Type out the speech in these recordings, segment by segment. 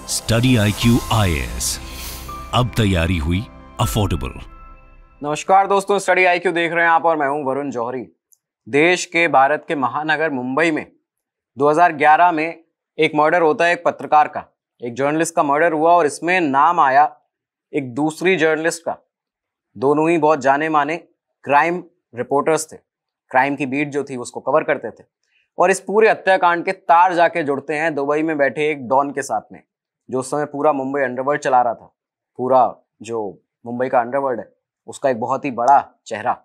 Study IQ IAS, अब तैयारी हुई अफोर्डेबल। नमस्कार दोस्तों, स्टडी IQ देख रहे हैं आप और मैं हूं वरुण जौहरी। देश के भारत के महानगर मुंबई में 2011 में एक मर्डर होता है, एक पत्रकार का, एक जर्नलिस्ट का मर्डर हुआ और इसमें नाम आया एक दूसरी जर्नलिस्ट का। दोनों ही बहुत जाने माने क्राइम रिपोर्टर्स थे, क्राइम की बीट जो थी उसको कवर करते थे। और इस पूरे हत्याकांड के तार जाके जुड़ते हैं दुबई में बैठे एक डॉन के साथ में, जो उस समय पूरा मुंबई अंडरवर्ल्ड चला रहा था। पूरा जो मुंबई का अंडरवर्ल्ड है उसका एक बहुत ही बड़ा चेहरा।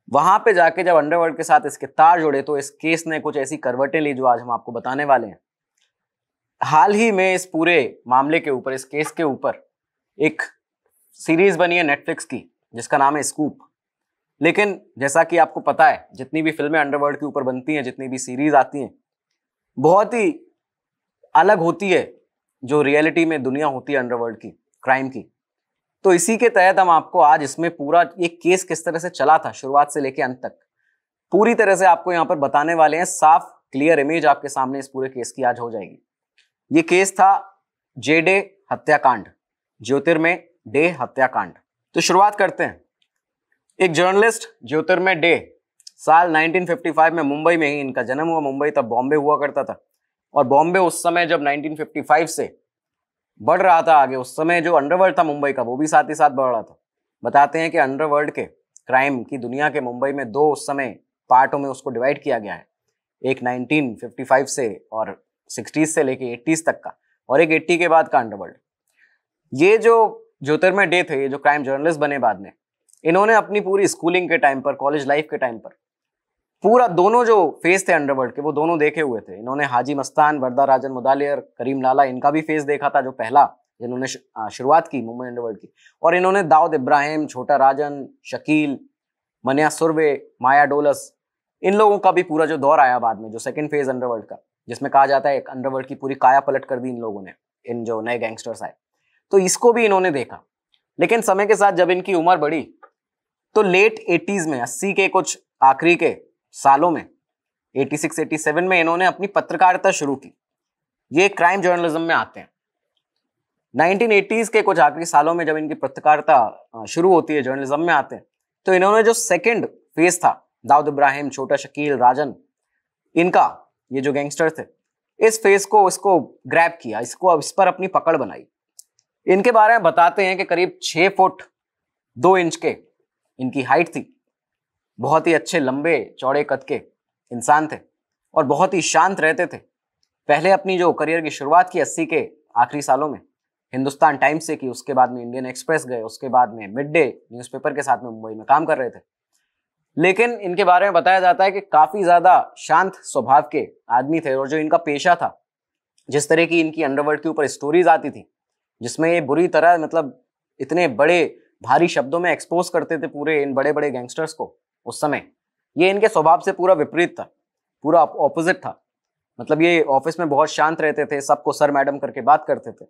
वहां पे जाके जब अंडरवर्ल्ड के साथ इसके तार जुड़े तो इस केस ने कुछ ऐसी करवटें ली जो आज हम आपको बताने वाले हैं। हाल ही में इस पूरे मामले के ऊपर, इस केस के ऊपर एक सीरीज बनी है नेटफ्लिक्स की जिसका नाम है स्कूप। लेकिन जैसा कि आपको पता है, जितनी भी फिल्में अंडरवर्ल्ड के ऊपर बनती हैं, जितनी भी सीरीज आती हैं, बहुत ही अलग होती है जो रियलिटी में दुनिया होती है अंडरवर्ल्ड की, क्राइम की। तो इसी के तहत हम आपको आज इसमें पूरा एक केस किस तरह से चला था शुरुआत से लेकर अंत तक पूरी तरह से आपको यहाँ पर बताने वाले हैं। साफ क्लियर इमेज आपके सामने इस पूरे केस की आज हो जाएगी। ये केस था जे.डे हत्याकांड, ज्योतिर्मय डे हत्याकांड। तो शुरुआत करते हैं। एक जर्नलिस्ट ज्योतिर्मय डे, साल 1955 में मुंबई में ही इनका जन्म हुआ। मुंबई तब बॉम्बे हुआ करता था और बॉम्बे उस समय जब 1955 से बढ़ रहा था आगे, उस समय जो अंडरवर्ल्ड था मुंबई का वो भी साथ ही साथ बढ़ रहा था। बताते हैं कि अंडरवर्ल्ड के क्राइम की दुनिया के मुंबई में दो उस समय पार्टों में उसको डिवाइड किया गया है। एक 1955 से और 60s से लेके 80s तक का, और एक 80 के बाद का अंडरवर्ल्ड। ये जो ज्योतिर्मय डे थे, ये जो क्राइम जर्नलिस्ट बने बाद में, इन्होंने अपनी पूरी स्कूलिंग के टाइम पर, कॉलेज लाइफ के टाइम पर पूरा दोनों जो फेस थे अंडरवर्ल्ड के वो दोनों देखे हुए थे। इन्होंने हाजी मस्तान, वरदाराजन मुदालियर, करीम लाला, इनका भी फेस देखा था, जो पहला जिन्होंने शुरुआत की मुंबई अंडरवर्ल्ड की। और इन्होंने दाऊद इब्राहिम, छोटा राजन, शकील, मनिया सुरवे, माया डोलस, इन लोगों का भी पूरा जो दौर आया बाद में, जो सेकंड फेज अंडरवर्ल्ड का, जिसमें कहा जाता है एक अंडरवर्ल्ड की पूरी काया पलट कर दी इन लोगों ने, इन जो नए गैंगस्टर्स आए, तो इसको भी इन्होंने देखा। लेकिन समय के साथ जब इनकी उम्र बढ़ी तो लेट 80s में, 80 के कुछ आखिरी के सालों में, 86-87 में इन्होंने अपनी पत्रकारिता शुरू की। ये क्राइम जर्नलिज्म में आते हैं। 1980s के कुछ आखिरी सालों में जब इनकी पत्रकारिता शुरू होती है, जर्नलिज्म में आते हैं, तो इन्होंने जो सेकंड फेज था, दाऊद इब्राहिम, छोटा शकील, राजन, इनका ये जो गैंगस्टर थे, इस फेज को इसको ग्रैब किया, इसको इस पर अपनी पकड़ बनाई। इनके बारे में बताते हैं कि करीब 6 फुट 2 इंच के इनकी हाइट थी। बहुत ही अच्छे लंबे चौड़े कद के इंसान थे और बहुत ही शांत रहते थे। पहले अपनी जो करियर की शुरुआत की 80 के आखिरी सालों में हिंदुस्तान टाइम्स से की, उसके बाद में इंडियन एक्सप्रेस गए, उसके बाद में मिड डे न्यूज़पेपर के साथ में मुंबई में काम कर रहे थे। लेकिन इनके बारे में बताया जाता है कि काफी ज्यादा शांत स्वभाव के आदमी थे और जो इनका पेशा था, जिस तरह की इनकी अंडरवर्ल्ड के ऊपर स्टोरीज आती थी जिसमें ये बुरी तरह, मतलब इतने बड़े भारी शब्दों में एक्सपोज करते थे पूरे इन बड़े बड़े गैंगस्टर्स को उस समय, ये इनके स्वभाव से पूरा विपरीत था, पूरा ऑपोजिट था। मतलब ये ऑफिस में बहुत शांत रहते थे, सबको सर मैडम करके बात करते थे।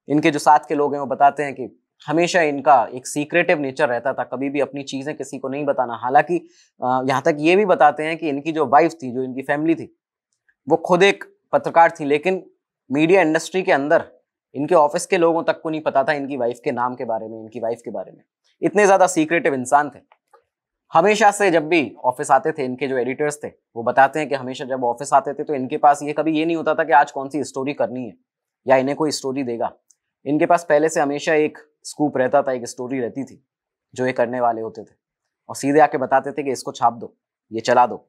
इनके जो साथ के लोग हैं वो बताते हैं कि हमेशा इनका एक सीक्रेटिव नेचर रहता था, कभी भी अपनी चीजें किसी को नहीं बताना। हालांकि यहाँ तक ये भी बताते हैं कि इनकी जो वाइफ थी, जो इनकी फैमिली थी, वो खुद एक पत्रकार थी, लेकिन मीडिया इंडस्ट्री के अंदर इनके ऑफिस के लोगों तक को नहीं पता था इनकी वाइफ के नाम के बारे में, इनकी वाइफ के बारे में। इतने ज्यादा सीक्रेटिव इंसान थे। हमेशा से जब भी ऑफिस आते थे, इनके जो एडिटर्स थे वो बताते हैं कि हमेशा जब ऑफिस आते थे तो इनके पास ये कभी ये नहीं होता था कि आज कौन सी स्टोरी करनी है या इन्हें कोई स्टोरी देगा। इनके पास पहले से हमेशा एक स्कूप रहता था, एक स्टोरी रहती थी जो ये करने वाले होते थे और सीधे आके बताते थे कि इसको छाप दो, ये चला दो।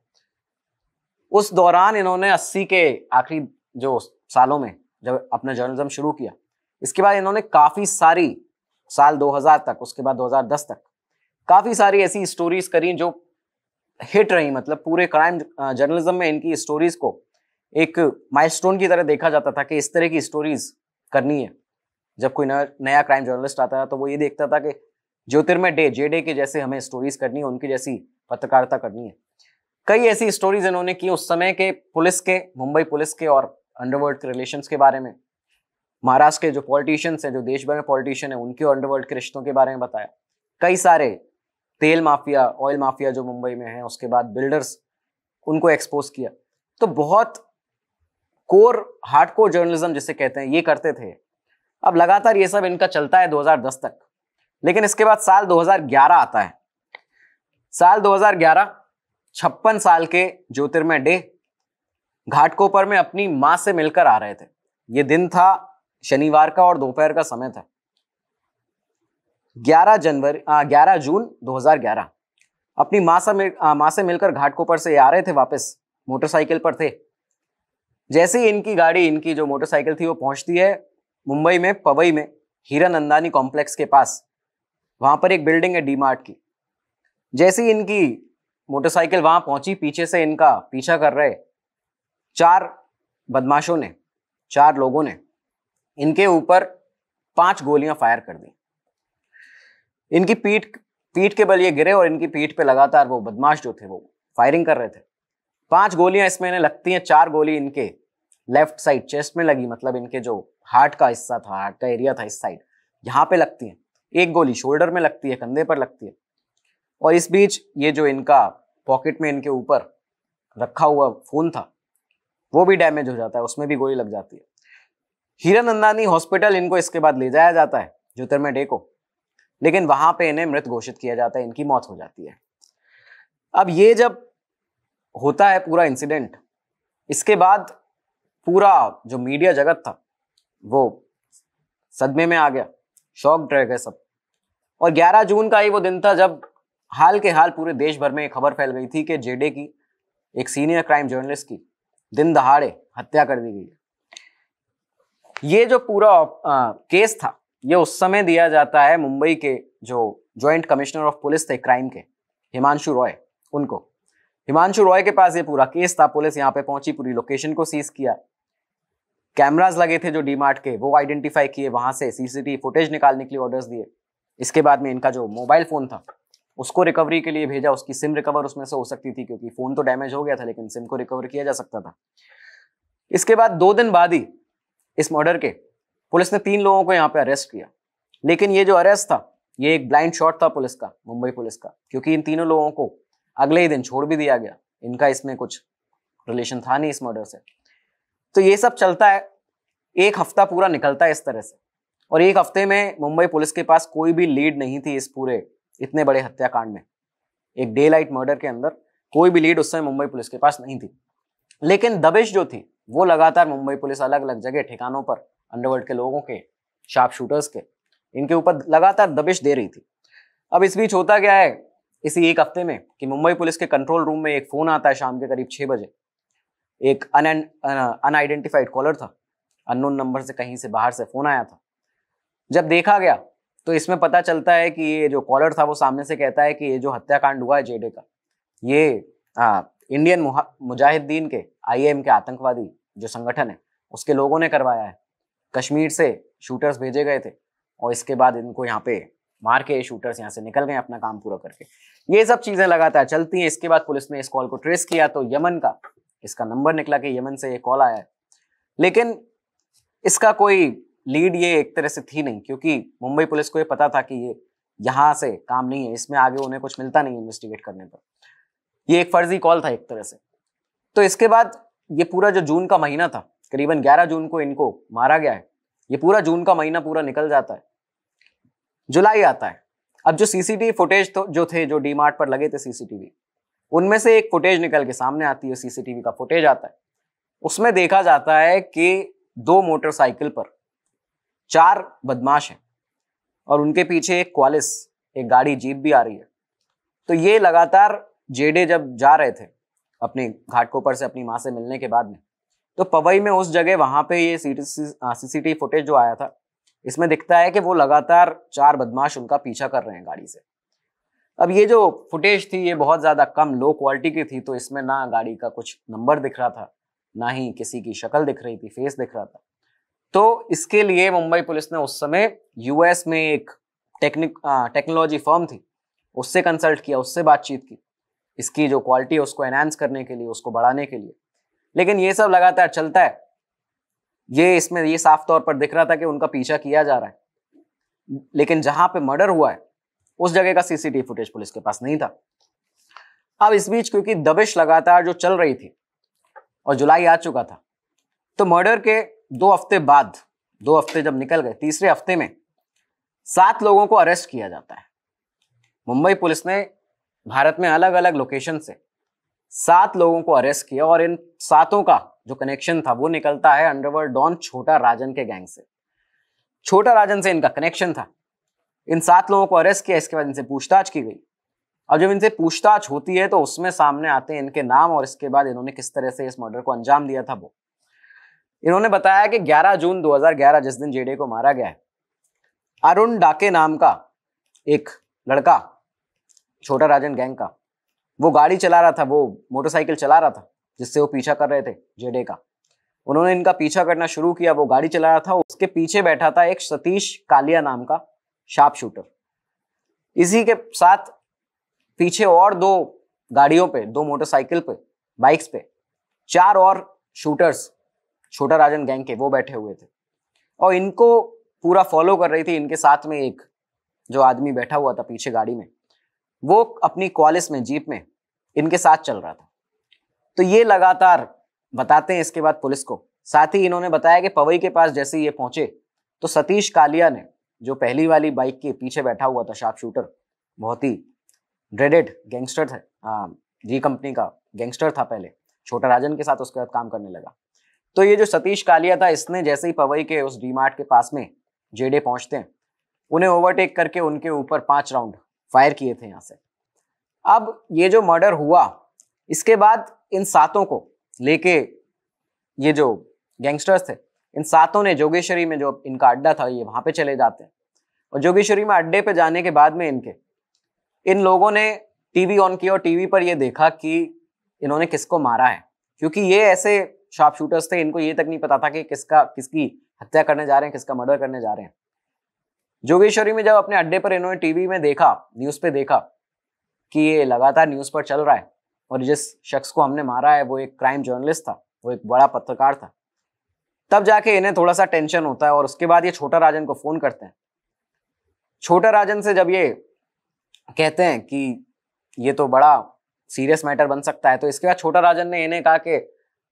उस दौरान इन्होंने 80 के आखिरी जो सालों में जब अपना जर्नलिज्म शुरू किया, इसके बाद इन्होंने काफी सारी, साल 2000 तक, उसके बाद 2010 तक काफी सारी ऐसी स्टोरीज करी जो हिट रही। मतलब पूरे क्राइम जर्नलिज्म में इनकी स्टोरीज को एक माइलस्टोन की तरह देखा जाता था कि इस तरह की स्टोरीज करनी है। जब कोई नया क्राइम जर्नलिस्ट आता है तो वो ये देखता था कि ज्योतिर्मय डे, जे.डे के जैसे हमें स्टोरीज करनी है, उनकी जैसी पत्रकारिता करनी है। कई ऐसी स्टोरीज इन्होंने की उस समय के पुलिस के, मुंबई पुलिस के और अंडरवर्ल्ड के रिलेशंस के बारे में। महाराष्ट्र के जो पॉलिटिशियंस हैं, जो देश भर में पॉलिटिशियन है, उनके और अंडरवर्ल्ड के रिश्तों के बारे में बताया। कई सारे तेल माफिया, ऑयल माफिया जो मुंबई में है, उसके बाद बिल्डर्स, उनको एक्सपोज किया। तो बहुत कोर हार्डकोर जर्नलिज्म जिसे कहते हैं ये करते थे। अब लगातार ये सब इनका चलता है 2010 तक, लेकिन इसके बाद साल 2011 आता है। साल 2011 56 साल के ज्योतिर्मय डे घाटकोपर में अपनी मां से मिलकर आ रहे थे। ये दिन था शनिवार का और दोपहर का समय था। 11 जून 2011 अपनी मां से मिलकर घाटकोपर से आ रहे थे वापस, मोटरसाइकिल पर थे। जैसे ही इनकी जो मोटरसाइकिल थी वो पहुंचती है मुंबई में पवई में हीरानंदानी कॉम्प्लेक्स के पास। वहां पर एक बिल्डिंग है डी-मार्ट की। जैसे ही इनकी मोटरसाइकिल वहां पहुंची, पीछे से इनका पीछा कर रहे 4 बदमाशों ने, 4 लोगों ने इनके ऊपर 5 गोलियां फायर कर दी। इनकी पीठ के बल ये गिरे और इनकी पीठ पे लगातार वो बदमाश जो थे वो फायरिंग कर रहे थे। 5 गोलियां इसमें इन्हें लगती हैं। 4 गोली इनके लेफ्ट साइड चेस्ट में लगी, मतलब इनके जो हार्ट का हिस्सा था, हार्ट का एरिया था इस साइड, यहाँ पे लगती है। 1 गोली शोल्डर में लगती है, कंधे पर लगती है। और इस बीच ये जो इनका पॉकेट में इनके ऊपर रखा हुआ फोन था वो भी डैमेज हो जाता है, उसमें भी गोली लग जाती है। हीरानंदानी हॉस्पिटल इनको इसके बाद ले जाया जाता है ज्योतिर्मय डे को, लेकिन वहां पे इन्हें मृत घोषित किया जाता है, इनकी मौत हो जाती है। अब ये जब होता है पूरा इंसिडेंट, इसके बाद पूरा जो मीडिया जगत था वो सदमे में आ गया, शॉक रह गए सब। और 11 जून का ही वो दिन था जब हाल के हाल पूरे देश भर में एक खबर फैल गई थी कि जेडे की, एक सीनियर क्राइम जर्नलिस्ट की दिन दहाड़े हत्या कर दी गई है। ये जो पूरा केस था ये उस समय दिया जाता है मुंबई के जो जॉइंट कमिश्नर ऑफ पुलिस थे क्राइम के, हिमांशु रॉय, उनको। हिमांशु रॉय के पास ये पूरा केस था। पुलिस यहाँ पे पहुंची, पूरी लोकेशन को सीज किया, कैमरास लगे थे जो डी-मार्ट के वो आइडेंटिफाई किए, वहां से सीसीटीवी फुटेज निकालने के लिए ऑर्डर्स दिए। इसके बाद में इनका जो मोबाइल फोन था उसको रिकवरी के लिए भेजा। उसकी सिम रिकवर उसमें से हो सकती थी क्योंकि फोन तो डैमेज हो गया था, लेकिन सिम को रिकवर किया जा सकता था। इसके बाद 2 दिन बाद ही इस मर्डर के पुलिस ने 3 लोगों को यहाँ पे अरेस्ट किया। लेकिन ये जो अरेस्ट था ये एक ब्लाइंड शॉट था पुलिस का, मुंबई पुलिस का, क्योंकि इन तीनों लोगों को अगले ही दिन छोड़ भी दिया गया। इनका इसमें कुछ रिलेशन था नहीं इस मर्डर से। तो ये सब चलता है, 1 हफ्ता पूरा निकलता है इस तरह से। और 1 हफ्ते में मुंबई पुलिस के पास कोई भी लीड नहीं थी इस पूरे इतने बड़े हत्याकांड में। एक डे लाइट मर्डर के अंदर कोई भी लीड उस समय मुंबई पुलिस के पास नहीं थी। लेकिन दबिश जो थी वो लगातार मुंबई पुलिस अलग अलग जगह ठिकानों पर अंडरवर्ल्ड के लोगों के, शार्प शूटर्स के, इनके ऊपर लगातार दबिश दे रही थी। अब इस बीच होता क्या है इसी 1 हफ्ते में कि मुंबई पुलिस के कंट्रोल रूम में एक फोन आता है शाम के करीब 6 बजे। एक अनआइडेंटिफाइड कॉलर था, अननोन नंबर से कहीं से बाहर से फोन आया था। जब देखा गया तो इसमें पता चलता है कि ये जो कॉलर था वो सामने से कहता है कि ये जो हत्याकांड हुआ है जेडे का, ये इंडियन मुजाहिदीन के, IAM के आतंकवादी जो संगठन है उसके लोगों ने करवाया है। कश्मीर से शूटर्स भेजे गए थे और इसके बाद इनको यहाँ पे मार के शूटर्स यहाँ से निकल गए अपना काम पूरा करके। ये सब चीजें लगातार चलती हैं। इसके बाद पुलिस ने इस कॉल को ट्रेस किया तो यमन का इसका नंबर निकला कि यमन से ये कॉल आया है, लेकिन इसका कोई लीड ये एक तरह से थी नहीं, क्योंकि मुंबई पुलिस को ये पता था कि ये यहाँ से काम नहीं है, इसमें आगे उन्हें कुछ मिलता नहीं इन्वेस्टिगेट करने पर। ये एक फर्जी कॉल था एक तरह से। तो इसके बाद ये पूरा जो जून का महीना था, करीबन 11 जून को इनको मारा गया है, ये पूरा जून का महीना पूरा निकल जाता है। जुलाई आता है। अब जो सीसीटीवी फुटेज तो जो थे, जो डी-मार्ट पर लगे थे सीसीटीवी, उनमें से एक फुटेज निकल के सामने आती है, सीसीटीवी का फुटेज आता है। उसमें देखा जाता है कि 2 मोटरसाइकिल पर 4 बदमाश हैं और उनके पीछे एक क्वालिस, एक गाड़ी जीप भी आ रही है। तो ये लगातार जेडे जब जा रहे थे अपने घाटकोपर से अपनी मां से मिलने के बाद में, तो पवई में उस जगह वहां पे ये सीसीटीवी फुटेज जो आया था, इसमें दिखता है कि वो लगातार 4 बदमाश उनका पीछा कर रहे हैं गाड़ी से। अब ये जो फुटेज थी ये बहुत ज्यादा कम, लो क्वालिटी की थी, तो इसमें ना गाड़ी का कुछ नंबर दिख रहा था, ना ही किसी की शक्ल दिख रही थी, फेस दिख रहा था। तो इसके लिए मुंबई पुलिस ने उस समय यूएस में एक टेक्नोलॉजी फर्म थी उससे कंसल्ट किया, उससे बातचीत की, इसकी जो क्वालिटी है उसको एनहांस करने के लिए, उसको बढ़ाने के लिए। लेकिन ये सब लगातार चलता है। ये इसमें ये साफ तौर पर दिख रहा था कि उनका पीछा किया जा रहा है, लेकिन जहां पे मर्डर हुआ है उस जगह का सीसीटीवी फुटेज पुलिस के पास नहीं था। अब इस बीच क्योंकि दबिश लगातार जो चल रही थी और जुलाई आ चुका था, तो मर्डर के 2 हफ्ते बाद, 2 हफ्ते जब निकल गए, तीसरे हफ्ते में 7 लोगों को अरेस्ट किया जाता है। मुंबई पुलिस ने भारत में अलग अलग लोकेशन से 7 लोगों को अरेस्ट किया और इन 7 का जो कनेक्शन था वो निकलता है अंडरवर्ल्ड डॉन छोटा राजन के गैंग से। छोटा राजन से इनका कनेक्शन था। इन 7 लोगों को अरेस्ट किया, इसके बाद इनसे पूछताछ की गई। अब जब इनसे पूछताछ होती है तो उसमें सामने आते हैं इनके नाम और इसके बाद इन्होंने किस तरह से इस मर्डर को अंजाम दिया था। वो इन्होंने बताया कि 11 जून 2011 जिस दिन जेडे को मारा गया है, अरुण डाके नाम का एक लड़का छोटा राजन गैंग का, वो गाड़ी चला रहा था, वो मोटरसाइकिल चला रहा था जिससे वो पीछा कर रहे थे जेडे का। उन्होंने इनका पीछा करना शुरू किया, वो गाड़ी चला रहा था, उसके पीछे बैठा था एक सतीश कालिया नाम का शार्प शूटर। इसी के साथ पीछे और 2 गाड़ियों पे, 2 मोटरसाइकिल पे, बाइक्स पे 4 और शूटर्स छोटा राजन गैंग के वो बैठे हुए थे और इनको पूरा फॉलो कर रही थी। इनके साथ में एक जो आदमी बैठा हुआ था पीछे गाड़ी में, वो अपनी क्वालिस में, जीप में इनके साथ चल रहा था। तो ये लगातार बताते हैं इसके बाद पुलिस को। साथ ही इन्होंने बताया कि पवई के पास जैसे ये पहुंचे तो सतीश कालिया ने, जो पहली वाली बाइक के पीछे बैठा हुआ था शार्प शूटर, बहुत ही ड्रेडेड गैंगस्टर था, जी कंपनी का गैंगस्टर था पहले, छोटा राजन के साथ उसके बाद काम करने लगा। तो ये जो सतीश कालिया था, इसने जैसे ही पवई के उस डीमार्ट के पास में जेडे पहुंचते हैं, उन्हें ओवरटेक करके उनके ऊपर 5 राउंड फायर किए थे यहां से। अब ये जो मर्डर हुआ, इसके बाद इन 7 को लेके ये जो गैंगस्टर्स थे, इन 7 ने जोगेश्वरी में जो इनका अड्डा था, ये वहां पे चले जाते हैं और जोगेश्वरी में अड्डे पे जाने के बाद में इन लोगों ने टीवी ऑन किया और टीवी पर ये देखा कि इन्होंने किसको मारा है, क्योंकि ये ऐसे शार्प शूटर्स थे, इनको ये तक नहीं पता था कि किसकी हत्या करने जा रहे हैं, किसका मर्डर करने जा रहे हैं। जोगेश्वरी में जब अपने अड्डे पर इन्होंने टीवी में देखा, न्यूज पे देखा कि ये लगातार न्यूज पर चल रहा है और जिस शख्स को हमने मारा है वो एक क्राइम जर्नलिस्ट था, वो एक बड़ा पत्रकार था, तब जाके इन्हें थोड़ा सा टेंशन होता है और उसके बाद ये छोटा राजन को फोन करते हैं। छोटा राजन से जब ये कहते हैं कि ये तो बड़ा सीरियस मैटर बन सकता है, तो इसके बाद छोटा राजन ने इन्हें कहा कि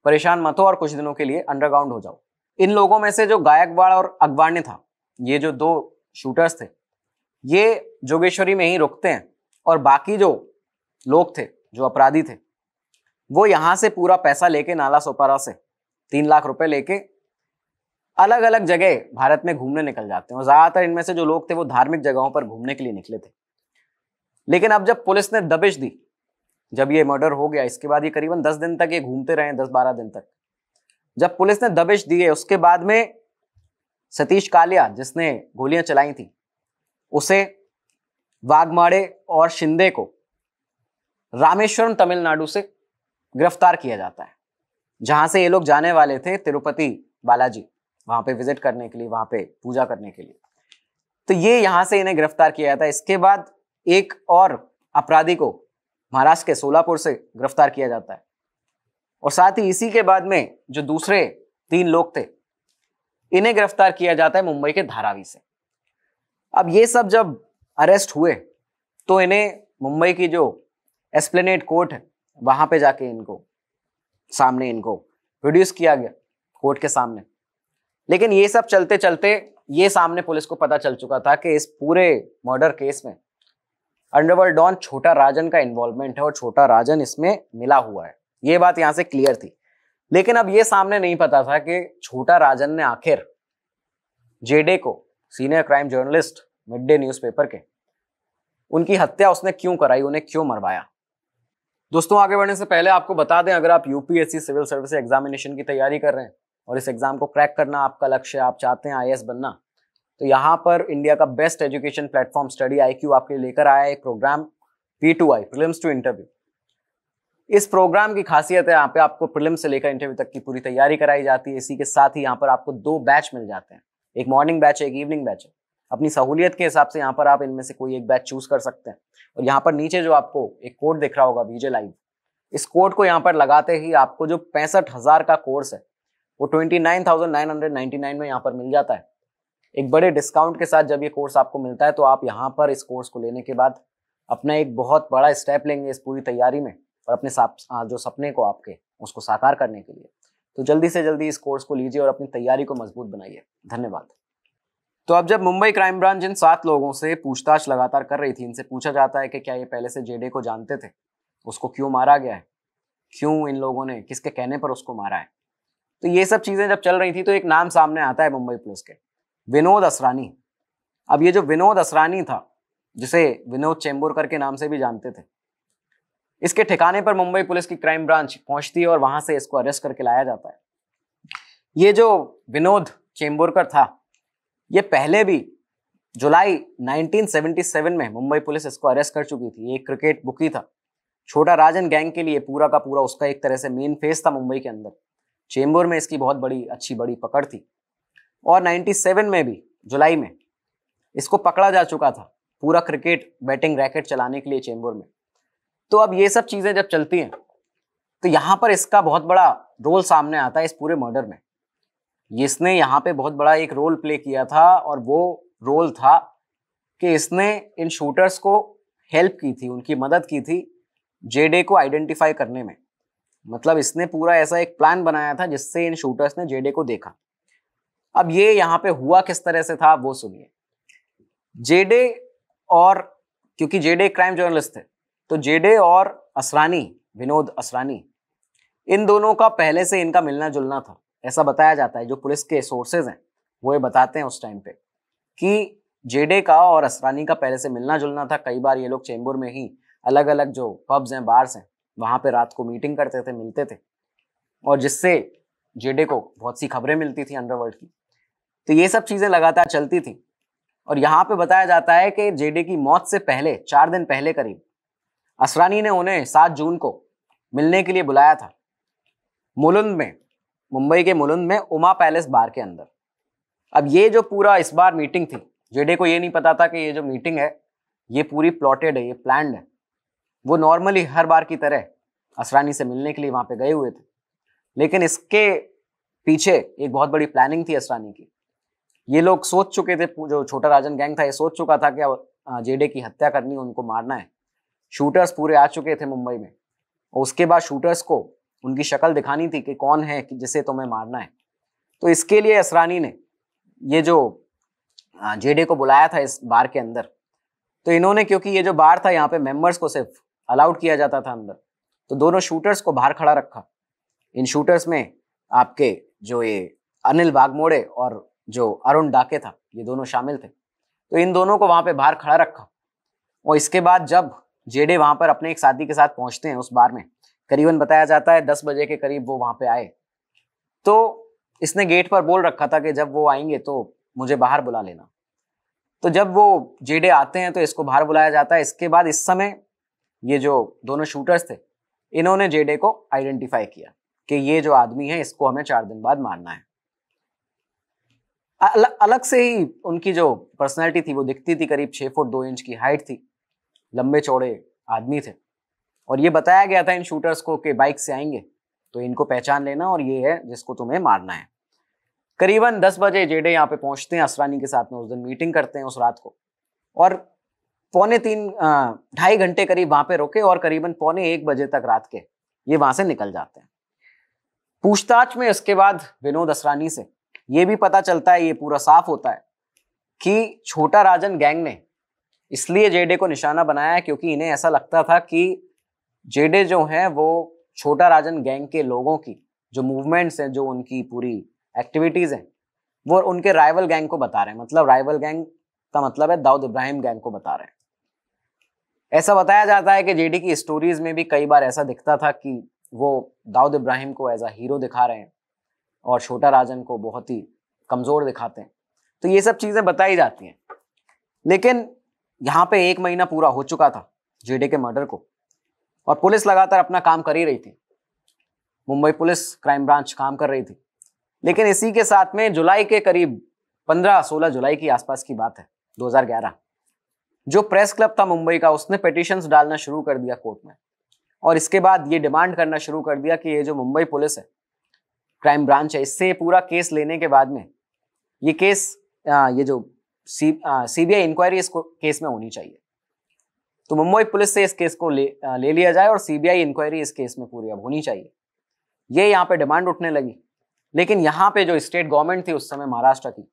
परेशान मत हो और कुछ दिनों के लिए अंडरग्राउंड हो जाओ। इन लोगों में से जो गायकवाड़ और अगवानी था, ये जो 2 शूटर्स थे, ये जोगेश्वरी में ही रुकते हैं और बाकी जो लोग थे, जो अपराधी थे, वो यहां से पूरा पैसा लेके नाला सोपारा से 3 लाख रुपए लेके अलग अलग जगह भारत में घूमने निकल जाते हैं और ज्यादातर इनमें से जो लोग थे वो धार्मिक जगहों पर घूमने के लिए निकले थे। लेकिन अब जब पुलिस ने दबिश दी, जब ये मर्डर हो गया, इसके बाद ये करीबन 10 दिन तक ये घूमते रहे, 10-12 दिन तक। जब पुलिस ने दबिश दी है, उसके बाद में सतीश कालिया, जिसने गोलियां चलाई थी, उसे, वाघमाड़े और शिंदे को रामेश्वरम तमिलनाडु से गिरफ्तार किया जाता है, जहां से ये लोग जाने वाले थे तिरुपति बालाजी, वहां पे विजिट करने के लिए, वहां पे पूजा करने के लिए। तो ये यहां से इन्हें गिरफ्तार किया जाता है। इसके बाद एक और अपराधी को महाराष्ट्र के सोलापुर से गिरफ्तार किया जाता है और साथ ही इसी के बाद में जो दूसरे 3 लोग थे, इन्हें गिरफ्तार किया जाता है मुंबई के धारावी से। अब ये सब जब अरेस्ट हुए तो इन्हें मुंबई की जो एस्प्लेनेड कोर्ट है, वहां पे जाके इनको प्रोड्यूस किया गया कोर्ट के सामने। लेकिन ये सब चलते चलते ये सामने पुलिस को पता चल चुका था कि इस पूरे मर्डर केस में अंडरवर्ल्ड डॉन छोटा राजन का इन्वॉल्वमेंट है और छोटा राजन इसमें मिला हुआ है। ये बात यहां से क्लियर थी। लेकिन अब ये सामने नहीं पता था कि छोटा राजन ने आखिर जेडे को, senior crime journalist mid day newspaper के, उनकी हत्या उसने क्यों कराई, उन्हें क्यों मरवाया। दोस्तों, आगे बढ़ने से पहले आपको बता दें, अगर आप यूपीएससी सिविल सर्विस एग्जामिनेशन की तैयारी कर रहे हैं और इस एग्जाम को क्रैक करना आपका लक्ष्य है, आप चाहते हैं आईएएस बनना, तो यहाँ पर इंडिया का best education platform study IQ आपके लिए लेकर आया है एक program P2I, prelims to interview. इस प्रोग्राम की खासियत है, यहाँ पे आपको प्रीलिम्स से लेकर इंटरव्यू तक की पूरी तैयारी कराई जाती है। इसी के साथ ही यहाँ पर आपको 2 बैच मिल जाते हैं, एक मॉर्निंग बैच है, एक इवनिंग बैच है। अपनी सहूलियत के हिसाब से यहाँ पर आप इनमें से कोई एक बैच चूज कर सकते हैं। और यहाँ पर नीचे जो आपको एक कोड दिख रहा होगा VJ Live, इस कोड को यहाँ पर लगाते ही आपको जो 65,000 का कोर्स है वो 29,999 में यहाँ पर मिल जाता है। एक बड़े डिस्काउंट के साथ जब ये कोर्स आपको मिलता है तो आप यहाँ पर इस कोर्स को लेने के बाद अपना एक बहुत बड़ा स्टेप लेंगे इस पूरी तैयारी में और अपने जो सपने को आपके उसको साकार करने के लिए। तो जल्दी से जल्दी इस कोर्स को लीजिए और अपनी तैयारी को मजबूत बनाइए। धन्यवाद। तो अब जब मुंबई क्राइम ब्रांच इन 7 लोगों से पूछताछ लगातार कर रही थी, इनसे पूछा जाता है कि क्या ये पहले से जेडे को जानते थे, उसको क्यों मारा गया है, क्यों इन लोगों ने किसके कहने पर उसको मारा है। तो ये सब चीजें जब चल रही थी तो एक नाम सामने आता है मुंबई पुलिस के, विनोद असरानी। अब ये जो विनोद असरानी था, जिसे विनोद चेंबूरकर के नाम से भी जानते थे, इसके ठिकाने पर मुंबई पुलिस की क्राइम ब्रांच पहुंचती है और वहां से इसको अरेस्ट करके लाया जाता है। ये जो विनोद चेंबूरकर था, ये पहले भी जुलाई 1977 में मुंबई पुलिस इसको अरेस्ट कर चुकी थी। ये एक क्रिकेट बुकी था, छोटा राजन गैंग के लिए पूरा का पूरा उसका एक तरह से मेन फेस था मुंबई के अंदर। चेंबूर में इसकी बहुत बड़ी पकड़ थी और 97 में भी जुलाई में इसको पकड़ा जा चुका था पूरा क्रिकेट बैटिंग रैकेट चलाने के लिए चेंबूर में। तो अब ये सब चीजें जब चलती हैं तो यहां पर इसका बहुत बड़ा रोल सामने आता है इस पूरे मर्डर में। इसने यहाँ पे बहुत बड़ा एक रोल प्ले किया था और वो रोल था कि इसने इन शूटर्स को हेल्प की थी, उनकी मदद की थी जेडे को आइडेंटिफाई करने में। मतलब इसने पूरा ऐसा एक प्लान बनाया था जिससे इन शूटर्स ने जेडे को देखा। अब ये यहाँ पे हुआ किस तरह से था वो सुनिए। जेडे और, क्योंकि जेडे क्राइम जर्नलिस्ट थे, तो जेडे और असरानी, विनोद असरानी, इन दोनों का पहले से इनका मिलना जुलना था, ऐसा बताया जाता है। जो पुलिस के सोर्सेज हैं वो ये बताते हैं उस टाइम पे कि जेडे का और असरानी का पहले से मिलना जुलना था। कई बार ये लोग चेंबूर में ही अलग अलग जो पब्स हैं, बार्स हैं, वहां पे रात को मीटिंग करते थे, मिलते थे, और जिससे जेडे को बहुत सी खबरें मिलती थी अंडरवर्ल्ड की। तो ये सब चीजें लगातार चलती थी। और यहाँ पे बताया जाता है कि जेडे की मौत से पहले 4 दिन पहले करीब असरानी ने उन्हें 7 जून को मिलने के लिए बुलाया था मुलुंड में, मुंबई के मुलुंड में उमा पैलेस बार के अंदर। अब ये जो पूरा इस बार मीटिंग थी, जेडे को ये नहीं पता था कि ये जो मीटिंग है ये पूरी प्लॉटेड है, ये प्लान्ड है। वो नॉर्मली हर बार की तरह असरानी से मिलने के लिए वहां पे गए हुए थे, लेकिन इसके पीछे एक बहुत बड़ी प्लानिंग थी असरानी की। ये लोग सोच चुके थे, जो छोटा राजन गैंग था ये सोच चुका था कि जेडे की हत्या करनी है, उनको मारना है। शूटर्स पूरे आ चुके थे मुंबई में और उसके बाद शूटर्स को उनकी शक्ल दिखानी थी कि कौन है कि जिसे तुम्हें मारना है। तो इसके लिए असरानी ने ये जो जेडे को बुलाया था इस बार के अंदर, तो इन्होंने, क्योंकि ये जो बार था यहाँ पे मेंबर्स को सिर्फ अलाउड किया जाता था अंदर, तो दोनों शूटर्स को बाहर खड़ा रखा। इन शूटर्स में आपके जो ये अनिल बागमोड़े और जो अरुण डाके था, ये दोनों शामिल थे। तो इन दोनों को वहां पे बाहर खड़ा रखा और इसके बाद जब जेडे वहां पर अपने एक साथी के साथ पहुंचते हैं उस बार में, करीबन बताया जाता है 10 बजे के करीब वो वहां पे आए, तो इसने गेट पर बोल रखा था कि जब वो आएंगे तो मुझे बाहर बुला लेना। तो जब वो जेडे आते हैं तो इसको बाहर बुलाया जाता है। इसके बाद इस समय ये जो दोनों शूटर्स थे, इन्होंने जेडे को आइडेंटिफाई किया कि ये जो आदमी है इसको हमें 4 दिन बाद मारना है। अलग से ही उनकी जो पर्सनैलिटी थी वो दिखती थी, करीब 6 फुट 2 इंच की हाइट थी, लंबे चौड़े आदमी थे। और ये बताया गया था इन शूटर्स को कि बाइक से आएंगे तो इनको पहचान लेना और ये है जिसको तुम्हें मारना है। करीबन 10 बजे जेडे यहाँ पे पहुंचते हैं असरानी के साथ में, उस दिन मीटिंग करते हैं उस रात को, और 2.5 घंटे करीब वहां पे रुके और करीबन 1 बजे तक रात के ये वहां से निकल जाते हैं। पूछताछ में उसके बाद विनोद असरानी से ये भी पता चलता है, ये पूरा साफ होता है कि छोटा राजन गैंग ने इसलिए जेडे को निशाना बनाया है क्योंकि इन्हें ऐसा लगता था कि जेडे जो है वो छोटा राजन गैंग के लोगों की जो मूवमेंट्स हैं, जो उनकी पूरी एक्टिविटीज हैं, वो उनके राइवल गैंग को बता रहे हैं। मतलब राइवल गैंग का मतलब है दाऊद इब्राहिम गैंग को बता रहे हैं। ऐसा बताया जाता है कि जेडी की स्टोरीज में भी कई बार ऐसा दिखता था कि वो दाऊद इब्राहिम को एज अ हीरो दिखा रहे हैं और छोटा राजन को बहुत ही कमजोर दिखाते हैं। तो ये सब चीजें बताई जाती हैं। लेकिन यहाँ पे 1 महीना पूरा हो चुका था जेडे के मर्डर को और पुलिस लगातार अपना काम कर ही रही थी। मुंबई पुलिस क्राइम ब्रांच काम कर रही थी। लेकिन इसी के साथ में जुलाई के करीब 15-16 जुलाई की आसपास की बात है 2011, जो प्रेस क्लब था मुंबई का, उसने पिटीशंस डालना शुरू कर दिया कोर्ट में और इसके बाद ये डिमांड करना शुरू कर दिया कि ये जो मुंबई पुलिस है, क्राइम ब्रांच है, इससे पूरा केस लेने के बाद में ये केस, ये जो सीबीआई इंक्वायरी इस केस में होनी चाहिए। तो मुंबई पुलिस से इस केस को ले लिया जाए और सीबीआई इंक्वायरी इस केस में पूरी अब होनी चाहिए। ये यहाँ पे डिमांड उठने लगी लेकिन यहाँ पे जो स्टेट गवर्नमेंट थी उस समय महाराष्ट्र की,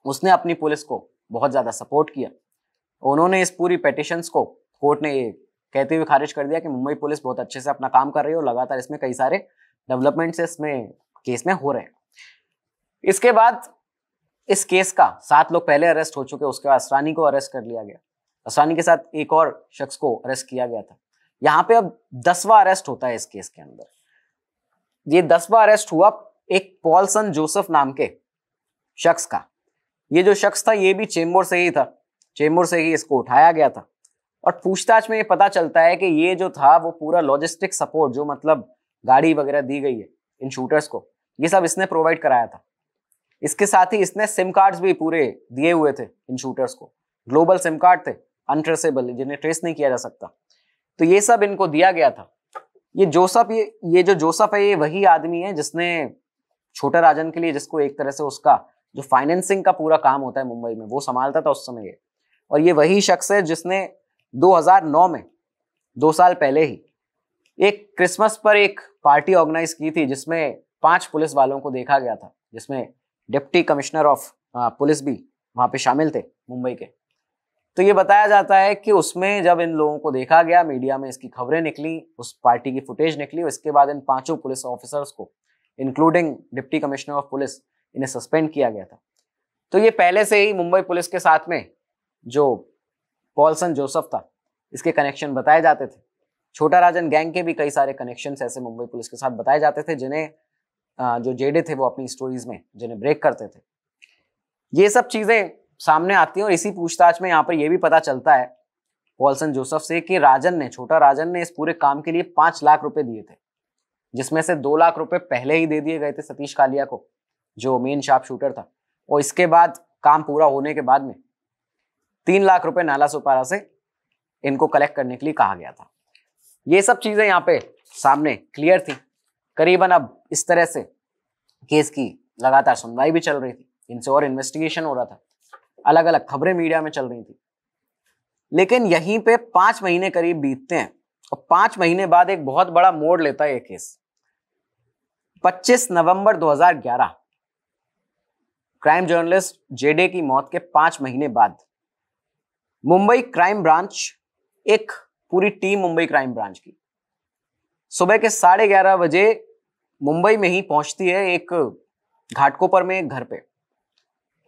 उसने अपनी पुलिस को बहुत ज्यादा सपोर्ट किया। उन्होंने इस पूरी पेटिशंस को कोर्ट ने ये कहते हुए खारिज कर दिया कि मुंबई पुलिस बहुत अच्छे से अपना काम कर रही है और लगातार इसमें कई सारे डेवलपमेंट्स इसमें केस में हो रहे हैं। इसके बाद इस केस का 7 लोग पहले अरेस्ट हो चुके, उसके बाद असरानी को अरेस्ट कर लिया गया। असरानी के साथ एक और शख्स को अरेस्ट किया गया था। यहाँ पे अब 10वां अरेस्ट होता है इस केस के अंदर। ये 10वां अरेस्ट हुआ एक पॉलसन जोसेफ नाम के शख्स का। ये जो शख्स था ये भी चेंबूर से ही था, चेंबूर से ही इसको उठाया गया था। और पूछताछ में ये पता चलता है कि ये जो था वो पूरा लॉजिस्टिक सपोर्ट, जो मतलब गाड़ी वगैरह दी गई है इन शूटर्स को, ये सब इसने प्रोवाइड कराया था। इसके साथ ही इसने सिम कार्ड्स भी पूरे दिए हुए थे इन शूटर्स को। ग्लोबल सिम कार्ड थे, अनट्रेसेबल, जिन्हें ट्रेस नहीं किया जा सकता। तो ये सब इनको दिया गया था। ये जोसेफ, ये जो जोसेफ है ये वही आदमी है जिसने छोटा राजन के लिए, जिसको एक तरह से उसका जो फाइनेंसिंग का पूरा काम होता है मुंबई में वो संभालता था उस समय ये। और ये वही शख्स है जिसने 2009 में 2 साल पहले ही एक क्रिसमस पर एक पार्टी ऑर्गेनाइज की थी जिसमें 5 पुलिस वालों को देखा गया था, जिसमें डिप्टी कमिश्नर ऑफ पुलिस भी वहां पे शामिल थे मुंबई के। तो ये बताया जाता है कि उसमें जब इन लोगों को देखा गया, मीडिया में इसकी खबरें निकली, उस पार्टी की फुटेज निकली, उसके बाद इन 5 पुलिस ऑफिसर्स को including deputy commissioner of police इन्हें सस्पेंड किया गया था। तो ये पहले से ही मुंबई पुलिस के साथ में जो पॉलसन जोसेफ था इसके कनेक्शन बताए जाते थे। छोटा राजन गैंग के भी कई सारे कनेक्शंस ऐसे मुंबई पुलिस के साथ बताए जाते थे, जिन्हें जो जेडे थे वो अपनी स्टोरीज में जिन्हें ब्रेक करते थे। ये सब चीजें सामने आती हैं और इसी पूछताछ में यहाँ पर यह भी पता चलता है पॉलसन जोसेफ से कि राजन ने, छोटा राजन ने इस पूरे काम के लिए 5 लाख रुपए दिए थे, जिसमें से 2 लाख रुपए पहले ही दे दिए गए थे सतीश कालिया को, जो मेन शार्प शूटर था। और इसके बाद काम पूरा होने के बाद में 3 लाख रुपए नाला सुपारा से इनको कलेक्ट करने के लिए कहा गया था। ये सब चीजें यहाँ पे सामने क्लियर थी। करीबन अब इस तरह से केस की लगातार सुनवाई भी चल रही थी, इनसे और इन्वेस्टिगेशन हो रहा था, अलग अलग खबरें मीडिया में चल रही थी। लेकिन यहीं पे 5 महीने करीब बीतते हैं और 5 महीने बाद एक बहुत बड़ा मोड़ लेता है ये केस। 25 नवंबर 2011 क्राइम जर्नलिस्ट जेडे की मौत के 5 महीने बाद मुंबई क्राइम ब्रांच, एक पूरी टीम मुंबई क्राइम ब्रांच की सुबह के 11:30 बजे मुंबई में ही पहुंचती है एक घाटकोपर में एक घर पे।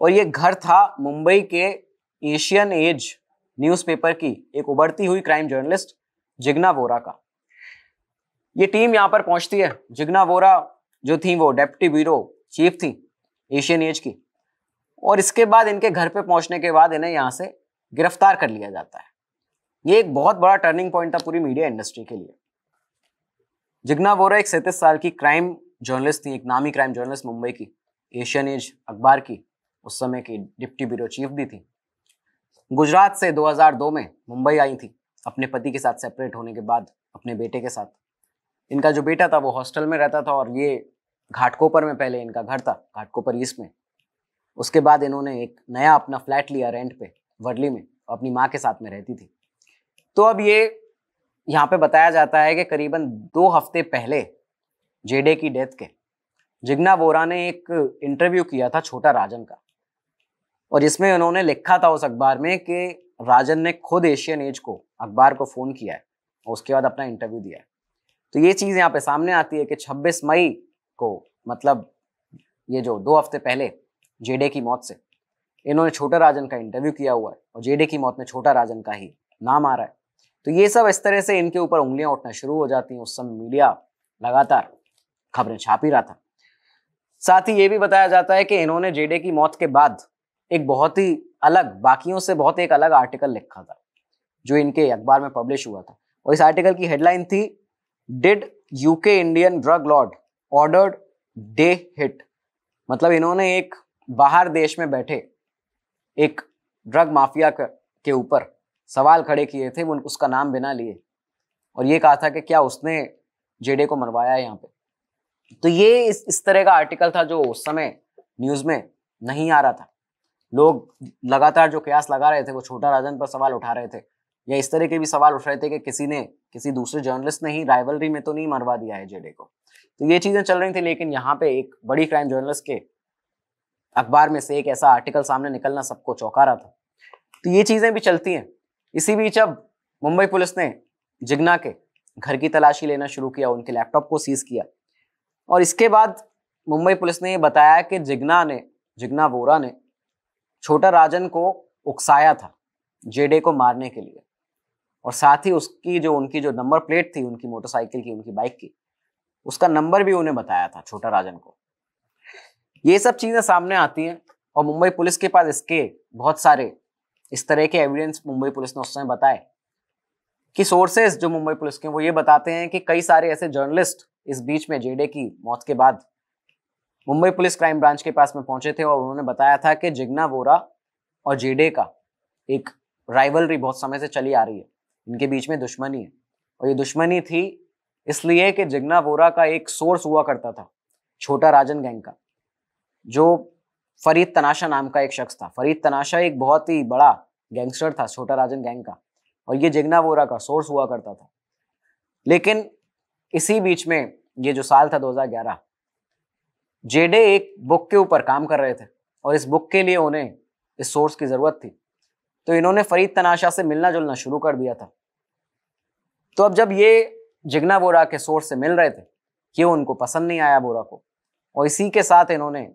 और ये घर था मुंबई के एशियन एज न्यूज़पेपर की एक उभरती हुई क्राइम जर्नलिस्ट जिग्ना वोरा का। ये टीम यहां पर पहुंचती है। जिग्ना वोरा जो थी वो डेप्यूटी ब्यूरो चीफ थी एशियन एज की। और इसके बाद इनके घर पे पहुंचने के बाद इन्हें यहां से गिरफ्तार कर लिया जाता है। ये एक बहुत बड़ा टर्निंग पॉइंट था पूरी मीडिया इंडस्ट्री के लिए। जिग्ना वोरा एक 37 साल की क्राइम जर्नलिस्ट थी, एक नामी क्राइम जर्नलिस्ट मुंबई की, एशियन एज अखबार की उस समय की डिप्टी ब्यूरो चीफ भी थी। गुजरात से 2002 में मुंबई आई थी अपने पति के साथ सेपरेट होने के बाद, अपने बेटे के साथ। इनका जो बेटा था वो हॉस्टल में रहता था और ये घाटकोपर में पहले इनका घर था, घाटकोपर ईस्ट में। उसके बाद इन्होंने एक नया अपना फ्लैट लिया रेंट पे वर्ली में, अपनी माँ के साथ में रहती थी। तो अब ये यहाँ पे बताया जाता है कि करीबन 2 हफ्ते पहले जेडे की डेथ के जिग्ना वोरा ने एक इंटरव्यू किया था छोटा राजन का, और इसमें उन्होंने लिखा था उस अखबार में कि राजन ने खुद एशियन एज को अखबार को फोन किया है और उसके बाद अपना इंटरव्यू दिया है। तो ये चीज यहाँ पे सामने आती है कि 26 मई को, मतलब ये जो 2 हफ्ते पहले जेडे की मौत से, इन्होंने छोटा राजन का इंटरव्यू किया हुआ है और जेडे की मौत में छोटा राजन का ही नाम आ रहा है। तो ये सब इस तरह से इनके ऊपर उंगलियां उठना शुरू हो जाती हैं। उस समय मीडिया लगातार खबरें छाप ही रहा था। साथ ही ये भी बताया जाता है कि इन्होंने जेडे की मौत के बाद एक बहुत ही अलग, बाकियों से बहुत एक अलग आर्टिकल लिखा था जो इनके अखबार में पब्लिश हुआ था। और इस आर्टिकल की हेडलाइन थी, did UK Indian drug Lord ordered day hit. मतलब इन्होंने एक बाहर देश में बैठे एक ड्रग माफिया के ऊपर सवाल खड़े किए थे, वो उसका नाम बिना लिए, और ये कहा था कि क्या उसने जेडे को मरवाया है यहाँ पे। तो ये इस तरह का आर्टिकल था जो उस समय न्यूज में नहीं आ रहा था। लोग लगातार जो कयास लगा रहे थे वो छोटा राजन पर सवाल उठा रहे थे, या इस तरह के भी सवाल उठ रहे थे कि किसी दूसरे जर्नलिस्ट ने ही राइवलरी में तो नहीं मरवा दिया है जेडे को। तो ये चीजें चल रही थी, लेकिन यहाँ पे एक बड़ी क्राइम जर्नलिस्ट के अखबार में से एक ऐसा आर्टिकल सामने निकलना सबको चौंका रहा था। तो ये चीजें भी चलती हैं। इसी बीच अब मुंबई पुलिस ने जिग्ना के घर की तलाशी लेना शुरू किया, उनके लैपटॉप को सीज किया, और इसके बाद मुंबई पुलिस ने ये बताया कि जिग्ना वोरा ने छोटा राजन को उकसाया था जेडे को मारने के लिए, और साथ ही उनकी जो नंबर प्लेट थी उनकी मोटरसाइकिल की, उनकी बाइक की, उसका नंबर भी उन्हें बताया था छोटा राजन को। ये सब चीजें सामने आती हैं और मुंबई पुलिस के पास इसके बहुत सारे इस तरह के एविडेंस मुंबई पुलिस ने उस समय बताए कि सोर्सेस जो मुंबई पुलिस के वो ये बताते हैं कि कई सारे ऐसे जर्नलिस्ट इस बीच में जेडे की मौत के बाद मुंबई पुलिस क्राइम ब्रांच के पास में पहुंचे थे और उन्होंने बताया था कि जिग्ना वोरा और जेडे का एक राइवलरी बहुत समय से चली आ रही है, इनके बीच में दुश्मनी है। और ये दुश्मनी थी इसलिए कि जिग्ना वोरा का एक सोर्स हुआ करता था छोटा राजन गैंग का, जो फरीद तनाशा नाम का एक शख्स था। फरीद तनाशा एक बहुत ही बड़ा गैंगस्टर था छोटा राजन गैंग का, और ये जिग्ना वोरा का सोर्स हुआ करता था। लेकिन इसी बीच में ये जो साल था 2011, जेडे एक बुक के ऊपर काम कर रहे थे और इस बुक के लिए उन्हें इस सोर्स की जरूरत थी, तो इन्होंने फरीद तनाशा से मिलना जुलना शुरू कर दिया था। तो अब जब ये जिग्ना वोरा के सोर्स से मिल रहे थे, ये उनको पसंद नहीं आया वोरा को, और इसी के साथ इन्होंने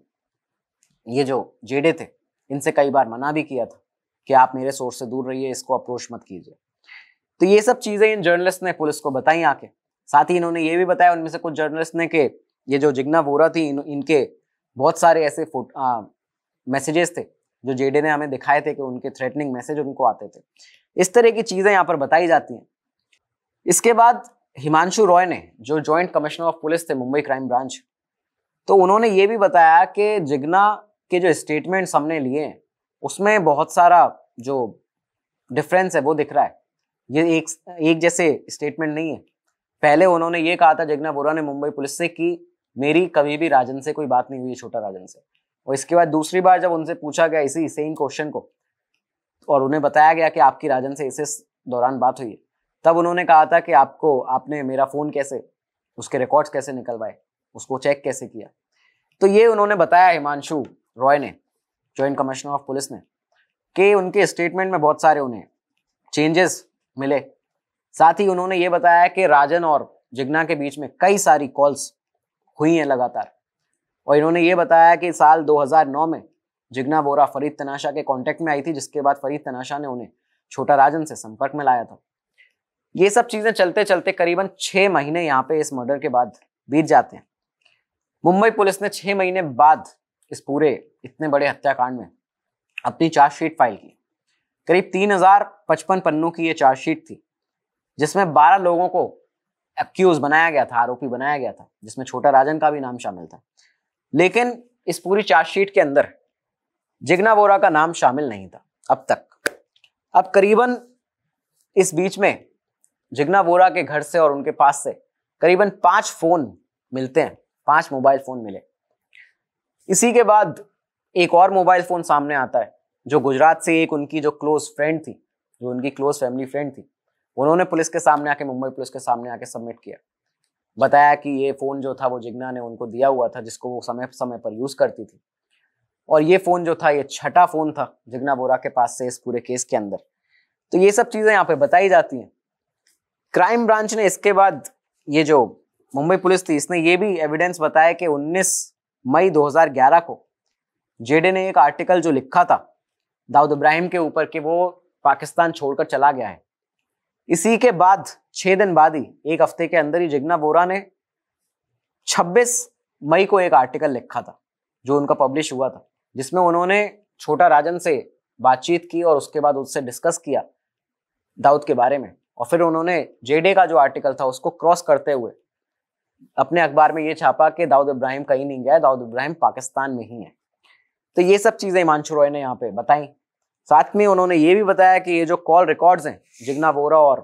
ये जो जेडे थे इनसे कई बार मना भी किया था कि आप मेरे सोर्स से दूर रहिए, इसको अप्रोच मत कीजिए। तो ये सब चीजें इन जर्नलिस्ट ने पुलिस को बताई आके। साथ ही इन्होंने ये भी बताया, उनमें से कुछ जर्नलिस्ट ने, कि ये जो जिग्ना वोरा थी इनके बहुत सारे ऐसे मैसेजेस थे जो जेडे ने हमें दिखाए थे कि उनके थ्रेटनिंग मैसेज उनको आते थे। इस तरह की चीजें यहाँ पर बताई जाती हैं। इसके बाद हिमांशु रॉय ने, जो जॉइंट कमिश्नर ऑफ पुलिस थे मुंबई क्राइम ब्रांच, तो उन्होंने ये भी बताया कि जिग्ना के जो स्टेटमेंट्स हमने लिए हैं उसमें बहुत सारा जो डिफरेंस है वो दिख रहा है। ये एक जैसे स्टेटमेंट नहीं है। पहले उन्होंने ये कहा था जिग्ना वोरा ने मुंबई पुलिस से कि मेरी कभी भी राजन से कोई बात नहीं हुई, छोटा राजन से, और इसके बाद दूसरी बार जब उनसे पूछा गया इसी सेम क्वेश्चन को और उन्हें बताया गया कि आपकी राजन से इस दौरान बात हुई है, तब उन्होंने कहा था कि आपने मेरा फोन कैसे, उसके रिकॉर्ड्स कैसे निकलवाए, उसको चेक कैसे किया। तो ये उन्होंने बताया हिमांशु रॉय ने, जॉइंट कमिश्नर ऑफ पुलिस ने, कि उनके स्टेटमेंट में बहुत सारे उन्हें चेंजेस मिले। साथ ही उन्होंने ये बताया कि राजन और जिग्ना के बीच में कई सारी कॉल्स हुई हैं लगातार, और इन्होंने ये बताया कि साल 2009 में जिग्ना वोरा फरीद तनाशा के कांटेक्ट में आई थी, जिसके बाद फरीद तनाशा ने उन्हें छोटा राजन से संपर्क में लाया था। ये सब चीजें चलते चलते करीबन 6 महीने यहाँ पे इस मर्डर के बाद बीत जाते हैं। मुंबई पुलिस ने 6 महीने बाद इस पूरे इतने बड़े हत्याकांड में अपनी चार्जशीट फाइल की। करीब 3055 पन्नों की ये चार्जशीट थी, जिसमें 12 लोगों को एक्यूज बनाया गया था, आरोपी बनाया गया था, जिसमें छोटा राजन का भी नाम शामिल था। लेकिन इस पूरी चार्जशीट के अंदर जिग्ना वोरा का नाम शामिल नहीं था अब तक। अब करीबन इस बीच में जिग्ना वोरा के घर से और उनके पास से करीबन 5 फोन मिलते हैं, 5 मोबाइल फोन मिले। इसी के बाद एक और मोबाइल फोन सामने आता है जो गुजरात से एक उनकी जो क्लोज फ्रेंड थी, जो उनकी क्लोज फैमिली फ्रेंड थी, उन्होंने पुलिस के सामने आके, मुंबई पुलिस के सामने आके सबमिट किया। बताया कि ये फोन जो था वो जिग्ना ने उनको दिया हुआ था, जिसको वो समय समय पर यूज करती थी, और ये फोन जो था ये 6ठा फोन था जिग्ना वोरा के पास से इस पूरे केस के अंदर। तो ये सब चीजें यहाँ पे बताई जाती हैं। क्राइम ब्रांच ने इसके बाद, ये जो मुंबई पुलिस थी, इसने ये भी एविडेंस बताया कि 19 मई 2011 को जेडे ने एक आर्टिकल जो लिखा था दाऊद इब्राहिम के ऊपर कि वो पाकिस्तान छोड़कर चला गया है, इसी के बाद 6 दिन बाद ही, एक हफ्ते के अंदर ही, जिग्ना वोरा ने 26 मई को एक आर्टिकल लिखा था जो उनका पब्लिश हुआ था, जिसमें उन्होंने छोटा राजन से बातचीत की और उसके बाद उससे डिस्कस किया दाऊद के बारे में, और फिर उन्होंने जेडे का जो आर्टिकल था उसको क्रॉस करते हुए अपने अखबार में ये छापा कि दाऊद इब्राहिम कहीं नहीं गया, दाऊद इब्राहिम पाकिस्तान में ही है। तो ये सब चीजें हिमांशु रॉय ने यहाँ पे बताई। साथ में उन्होंने ये भी बताया कि ये जो कॉल रिकॉर्ड्स हैं जिग्ना वोरा और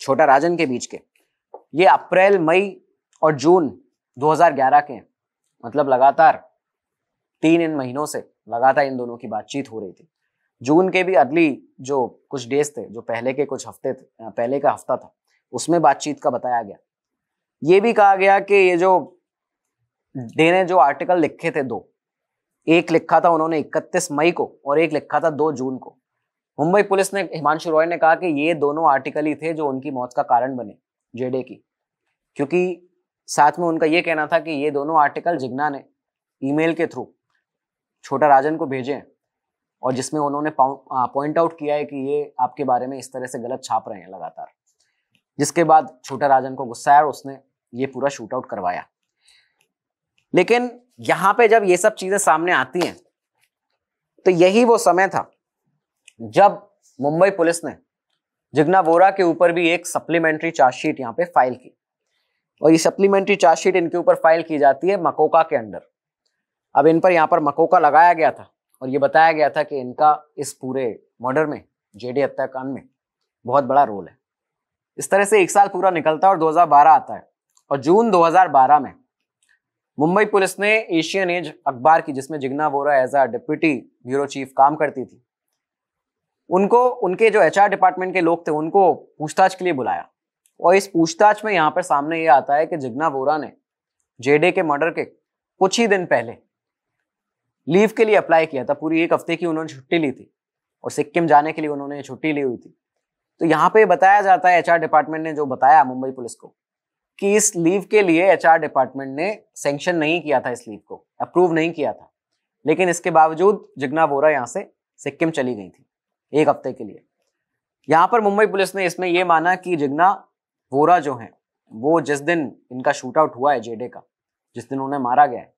छोटा राजन के बीच के, ये अप्रैल, मई और जून 2011 के हैं। मतलब लगातार 3 इन महीनों से लगातार इन दोनों की बातचीत हो रही थी। जून के भी अर्ली जो कुछ डेज थे, जो पहले के कुछ हफ्ते थे, पहले का हफ्ता था, उसमें बातचीत का बताया गया। ये भी कहा गया कि ये जो डे ने जो आर्टिकल लिखे थे दो, एक लिखा था उन्होंने 31 मई को और एक लिखा था 2 जून को। मुंबई पुलिस ने, हिमांशु रॉय ने कहा कि ये दोनों आर्टिकल ही थे जो उनकी मौत का कारण बने, जेडे की, क्योंकि साथ में उनका ये कहना था कि ये दोनों आर्टिकल जिग्ना ने ईमेल के थ्रू छोटा राजन को भेजे हैं और जिसमें उन्होंने पॉइंट आउट किया है कि ये आपके बारे में इस तरह से गलत छाप रहे हैं लगातार, जिसके बाद छोटा राजन को गुस्सा आया और उसने ये पूरा शूट आउट करवाया। लेकिन यहां पे जब ये सब चीजें सामने आती हैं तो यही वो समय था जब मुंबई पुलिस ने जिग्ना वोरा के ऊपर भी एक सप्लीमेंट्री चार्जशीट यहाँ पे फाइल की, और ये सप्लीमेंट्री चार्जशीट इनके ऊपर फाइल की जाती है मकोका के अंडर। अब इन पर यहाँ पर मकोका लगाया गया था और ये बताया गया था कि इनका इस पूरे मर्डर में, जेडे हत्याकांड में बहुत बड़ा रोल है। इस तरह से 1 साल पूरा निकलता है और 2012 आता है, और जून 2012 में मुंबई पुलिस ने एशियन एज अखबार की, जिसमें Jigna Vora as a deputy bureau chief काम करती थी, उनको, उनके जो एचआर डिपार्टमेंट के लोग थे, उनको पूछताछ के लिए बुलाया। और इस पूछताछ में यहाँ पर सामने ये आता है कि जिग्ना वोरा ने जेडे के मर्डर के कुछ ही दिन पहले लीव के लिए अप्लाई किया था। पूरी 1 हफ्ते की उन्होंने छुट्टी ली थी और सिक्किम जाने के लिए उन्होंने छुट्टी ली हुई थी। तो यहाँ पे बताया जाता है, एचआर डिपार्टमेंट ने जो बताया मुंबई पुलिस को, कि इस लीव के लिए एचआर डिपार्टमेंट ने सैंक्शन नहीं किया था, इस लीव को अप्रूव नहीं किया था, लेकिन इसके बावजूद जिग्ना वोरा यहाँ से सिक्किम चली गई थी 1 हफ्ते के लिए। यहाँ पर मुंबई पुलिस ने इसमें यह माना कि जिग्ना वोरा जो है वो जिस दिन इनका शूट आउट हुआ है जेडे का, जिस दिन उन्हें मारा गया है,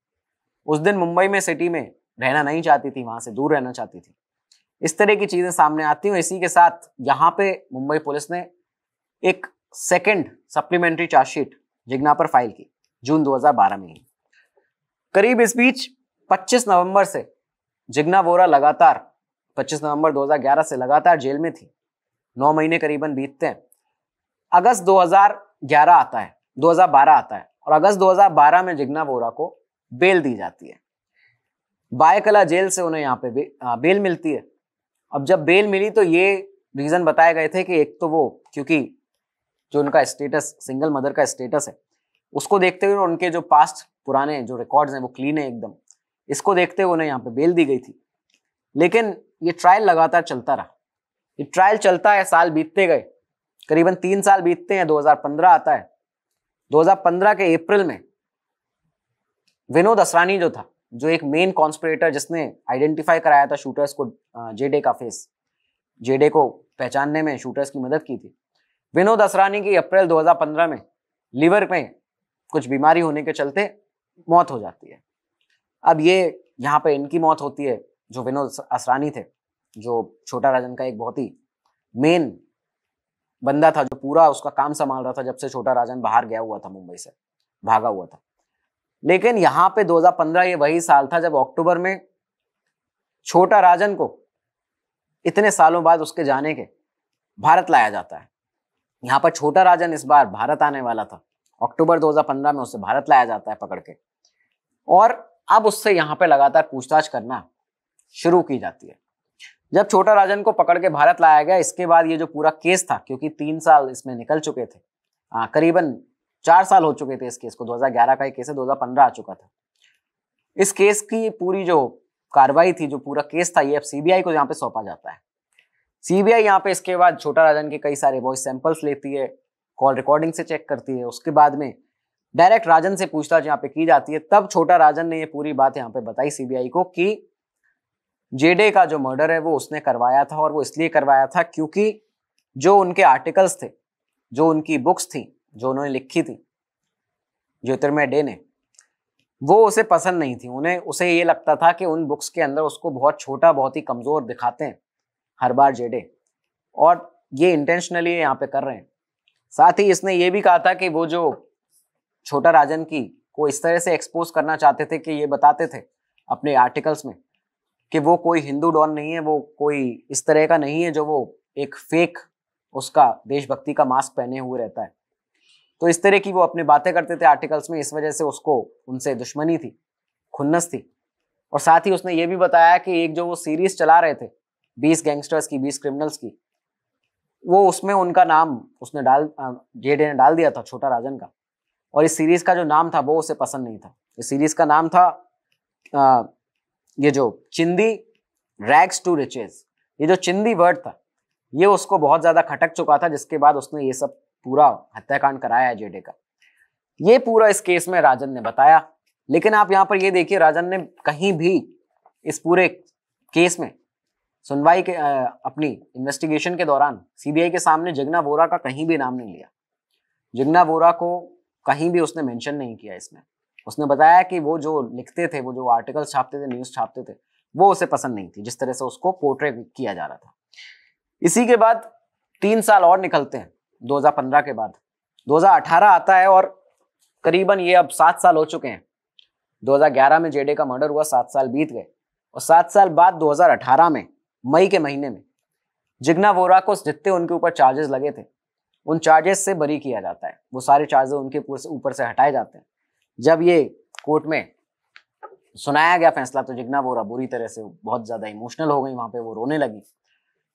उस दिन मुंबई में सिटी में रहना नहीं चाहती थी, वहां से दूर रहना चाहती थी। इस तरह की चीजें सामने आती हैं। इसी के साथ यहाँ पे मुंबई पुलिस ने एक सेकंड सप्लीमेंट्री चार्जशीट जिग्ना पर फाइल की जून 2012 में ही। करीब इस बीच 25 नवंबर से जिग्ना वोरा लगातार, 25 नवंबर 2011 से लगातार जेल में थी। 9 महीने करीबन बीतते हैं। अगस्त 2012 आता है और अगस्त 2012 में जिग्ना वोरा को बेल दी जाती है। बायकला जेल से उन्हें यहाँ पे बेल मिलती है। अब जब बेल मिली तो ये रीजन बताए गए थे कि एक तो वो, क्योंकि जो उनका स्टेटस, सिंगल मदर का स्टेटस है, उसको देखते हुए, उनके जो पास्ट पुराने जो रिकॉर्ड्स हैं वो क्लीन है एकदम, इसको देखते हुए उन्हें यहाँ पे बेल दी गई थी। लेकिन ये ट्रायल लगातार चलता रहा। ये ट्रायल चलता है, साल बीतते गए, करीबन 3 साल बीतते हैं। 2015 आता है। 2015 के अप्रैल में विनोद असरानी जो था, जो एक मेन कॉन्स्पिरेटर, जिसने आइडेंटिफाई कराया था शूटर्स को, जेडे का फेस, जेडे को पहचानने में शूटर्स की मदद की थी, विनोद असरानी की अप्रैल 2015 में लीवर में कुछ बीमारी होने के चलते मौत हो जाती है। अब ये यहाँ पे इनकी मौत होती है, जो विनोद असरानी थे, जो छोटा राजन का एक बहुत ही मेन बंदा था, जो पूरा उसका काम संभाल रहा था जब से छोटा राजन बाहर गया हुआ था, मुंबई से भागा हुआ था। लेकिन यहाँ पे 2015 ये वही साल था जब अक्टूबर में छोटा राजन को इतने सालों बाद उसके जाने के भारत लाया जाता है। यहाँ पर छोटा राजन इस बार भारत आने वाला था। अक्टूबर 2015 में उसे भारत लाया जाता है पकड़ के, और अब उससे यहाँ पे लगातार पूछताछ करना शुरू की जाती है। जब छोटा राजन को पकड़ के भारत लाया गया, इसके बाद ये जो पूरा केस था, क्योंकि 3 साल इसमें निकल चुके थे, करीबन 4 साल हो चुके थे इस केस को। 2011 का एक केस है, 2015 आ चुका था। इस केस की पूरी जो कार्रवाई थी, जो पूरा केस था, ये अब सीबीआई को यहाँ पे सौंपा जाता है। सीबीआई यहाँ पे इसके बाद छोटा राजन के कई सारे वॉइस सैंपल्स लेती है, कॉल रिकॉर्डिंग से चेक करती है, उसके बाद में डायरेक्ट राजन से पूछताछ यहाँ पे की जाती है। तब छोटा राजन ने ये पूरी बात यहाँ पे बताई सीबीआई को कि जेडे का जो मर्डर है वो उसने करवाया था, और वो इसलिए करवाया था क्योंकि जो उनके आर्टिकल्स थे, जो उनकी बुक्स थी, जो उन्होंने लिखी थी ज्योतिर्मय डे ने, वो उसे पसंद नहीं थी। उसे ये लगता था कि उन बुक्स के अंदर उसको बहुत छोटा, बहुत ही कमजोर दिखाते हैं हर बार जेडे, और ये इंटेंशनली यहाँ पे कर रहे हैं। साथ ही इसने ये भी कहा था कि वो जो छोटा राजन की को इस तरह से एक्सपोज करना चाहते थे कि ये बताते थे अपने आर्टिकल्स में कि वो कोई हिंदू डॉन नहीं है, वो कोई इस तरह का नहीं है जो वो एक फेक उसका देशभक्ति का मास्क पहने हुए रहता है। तो इस तरह की वो अपनी बातें करते थे आर्टिकल्स में, इस वजह से उसको उनसे दुश्मनी थी, खुन्नस थी। और साथ ही उसने ये भी बताया कि एक जो वो सीरीज चला रहे थे 20 गैंगस्टर्स की, 20 क्रिमिनल्स की, वो उसमें उनका नाम उसने जेडे ने डाल दिया था, छोटा राजन का। और इस सीरीज का जो नाम था वो उसे पसंद नहीं था। इस सीरीज का नाम था ये जो चिंदी रैग्स टू रिचेस। ये जो चिंदी वर्ड था ये उसको बहुत ज्यादा खटक चुका था, जिसके बाद उसने ये सब पूरा हत्याकांड कराया है जेडे का। ये पूरा इस केस में राजन ने बताया। लेकिन आप यहाँ पर ये देखिए, राजन ने कहीं भी इस पूरे केस में सुनवाई के अपनी इन्वेस्टिगेशन के दौरान सीबीआई के सामने जिग्ना बोरा का कहीं भी नाम नहीं लिया। जिग्ना बोरा को कहीं भी उसने मेंशन नहीं किया इसमें। उसने बताया कि वो जो लिखते थे, वो जो आर्टिकल छापते थे, न्यूज छापते थे, वो उसे पसंद नहीं थी, जिस तरह से उसको पोर्ट्रे किया जा रहा था। इसी के बाद 3 साल और निकलते हैं। 2015 के बाद 2018 आता है और करीबन ये अब 7 साल हो चुके हैं। 2011 में जेडे का मर्डर हुआ, 7 साल बीत गए और 7 साल बाद 2018 में मई के महीने में जिग्ना बोरा को जितने उनके ऊपर चार्जेस लगे थे उन चार्जेस से बरी किया जाता है। वो सारे चार्जेस उनके ऊपर से हटाए जाते हैं। जब ये कोर्ट में सुनाया गया फैसला तो जिग्ना बोरा बुरी तरह से बहुत ज्यादा इमोशनल हो गई, वहां पे वो रोने लगी।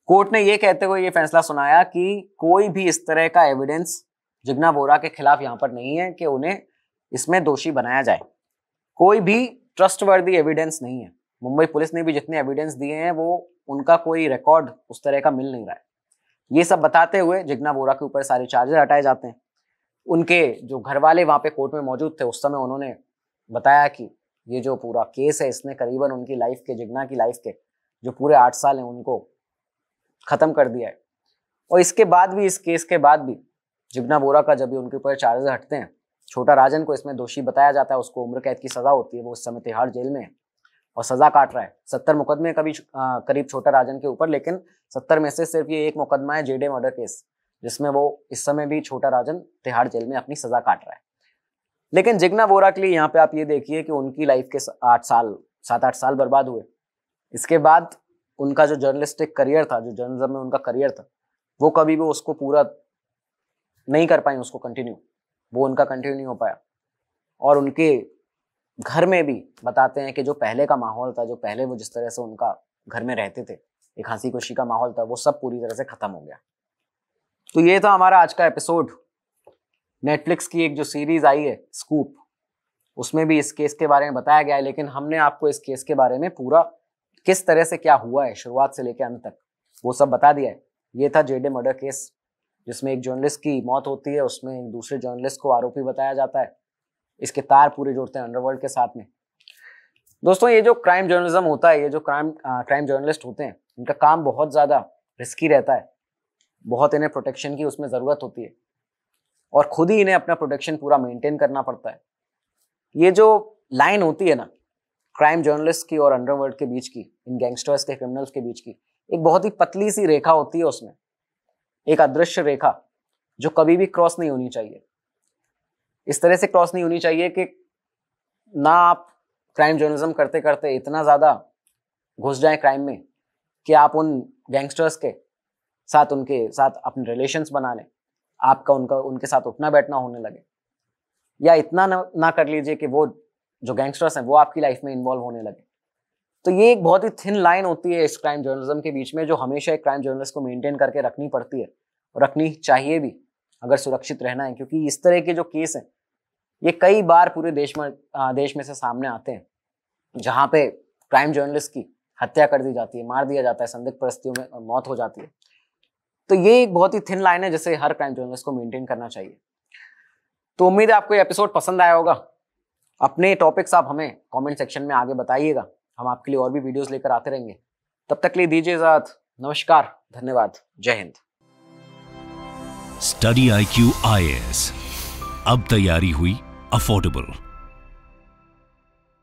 कोर्ट ने ये कहते हुए ये फैसला सुनाया कि कोई भी इस तरह का एविडेंस जिग्ना बोरा के खिलाफ यहाँ पर नहीं है कि उन्हें इसमें दोषी बनाया जाए। कोई भी ट्रस्टवर्दी एविडेंस नहीं है। मुंबई पुलिस ने भी जितने एविडेंस दिए हैं वो उनका कोई रिकॉर्ड उस तरह का मिल नहीं रहा है। ये सब बताते हुए जिग्ना बोरा के ऊपर सारे चार्जेस हटाए जाते हैं। उनके जो घर वाले वहां पे कोर्ट में मौजूद थे उस समय उन्होंने बताया कि ये जो पूरा केस है इसने करीबन उनकी लाइफ के, जिग्ना की लाइफ के जो पूरे 8 साल हैं उनको खत्म कर दिया है। और इसके बाद भी, इस केस के बाद भी जिग्ना बोरा का जब भी उनके ऊपर चार्जेस हटते हैं, छोटा राजन को इसमें दोषी बताया जाता है। उसको उम्र कैद की सजा होती है। वो उस समय तिहाड़ जेल में है और सजा काट रहा है। 70 मुकदमे करीब छोटा राजन के ऊपर, लेकिन 70 में से सिर्फ ये एक मुकदमा है जेडे मर्डर केस, जिसमें वो इस समय भी छोटा राजन तिहाड़ जेल में अपनी सजा काट रहा है। लेकिन जिग्ना बोरा के लिए यहाँ पे आप ये देखिए कि उनकी लाइफ के 7-8 साल बर्बाद हुए। इसके बाद उनका जो जर्नलिस्टिक करियर था, जो जर्नलिज्म में उनका करियर था, वो कभी भी उसको पूरा नहीं कर पाए, उसको कंटिन्यू, वो उनका कंटिन्यू नहीं हो पाया। और उनके घर में भी बताते हैं कि जो पहले का माहौल था, जो पहले वो जिस तरह से उनका घर में रहते थे, एक हंसी खुशी का माहौल था, वो सब पूरी तरह से खत्म हो गया। तो ये था हमारा आज का एपिसोड। नेटफ्लिक्स की एक जो सीरीज आई है स्कूप, उसमें भी इस केस के बारे में बताया गया है। लेकिन हमने आपको इस केस के बारे में पूरा किस तरह से क्या हुआ है शुरुआत से लेकर अंत तक वो सब बता दिया है। ये था जेडे मर्डर केस, जिसमें एक जर्नलिस्ट की मौत होती है, उसमें एक दूसरे जर्नलिस्ट को आरोपी बताया जाता है। इसके तार पूरे जुड़ते हैं अंडरवर्ल्ड के साथ में। दोस्तों, ये जो क्राइम जर्नलिज्म होता है, ये जो क्राइम जर्नलिस्ट होते हैं, इनका काम बहुत ज्यादा रिस्की रहता है। बहुत इन्हें प्रोटेक्शन की उसमें जरूरत होती है और खुद ही इन्हें अपना प्रोटेक्शन पूरा मेंटेन करना पड़ता है। ये जो लाइन होती है ना क्राइम जर्नलिस्ट की और अंडरवर्ल्ड के बीच की, इन गैंगस्टर्स के, क्रिमिनल्स के बीच की, एक बहुत ही पतली सी रेखा होती है। उसमें एक अदृश्य रेखा जो कभी भी क्रॉस नहीं होनी चाहिए। इस तरह से क्रॉस नहीं होनी चाहिए कि ना आप क्राइम जर्नलिज्म करते करते इतना ज्यादा घुस जाएं क्राइम में कि आप उन गैंगस्टर्स के साथ, उनके साथ अपने रिलेशंस बना लें, आपका उनके साथ उठना बैठना होने लगे, या इतना ना कर लीजिए कि वो जो गैंगस्टर्स हैं वो आपकी लाइफ में इन्वॉल्व होने लगे। तो ये एक बहुत ही थिन लाइन होती है इस क्राइम जर्नलिज्म के बीच में, जो हमेशा एक क्राइम जर्नलिस्ट को मेंटेन करके रखनी पड़ती है और रखनी चाहिए भी अगर सुरक्षित रहना है। क्योंकि इस तरह के जो केस हैं ये कई बार पूरे देश में से सामने आते हैं, जहाँ पे क्राइम जर्नलिस्ट की हत्या कर दी जाती है, मार दिया जाता है, संदिग्ध परिस्थितियों में मौत हो जाती है। तो ये एक बहुत ही थिन लाइन है जिसे हर क्राइम जर्नलिस्ट को मेंटेन करना चाहिए। तो उम्मीद है आपको ये एपिसोड पसंद आया होगा। अपने टॉपिक्स आप हमें कमेंट सेक्शन में आगे बताइएगा, हम आपके लिए और भी वीडियोस लेकर आते रहेंगे। तब तक के लिए दीजिए इजाजत। नमस्कार, धन्यवाद, जय हिंद। स्टडी IQ IAS अब तैयारी हुई अफोर्डेबल।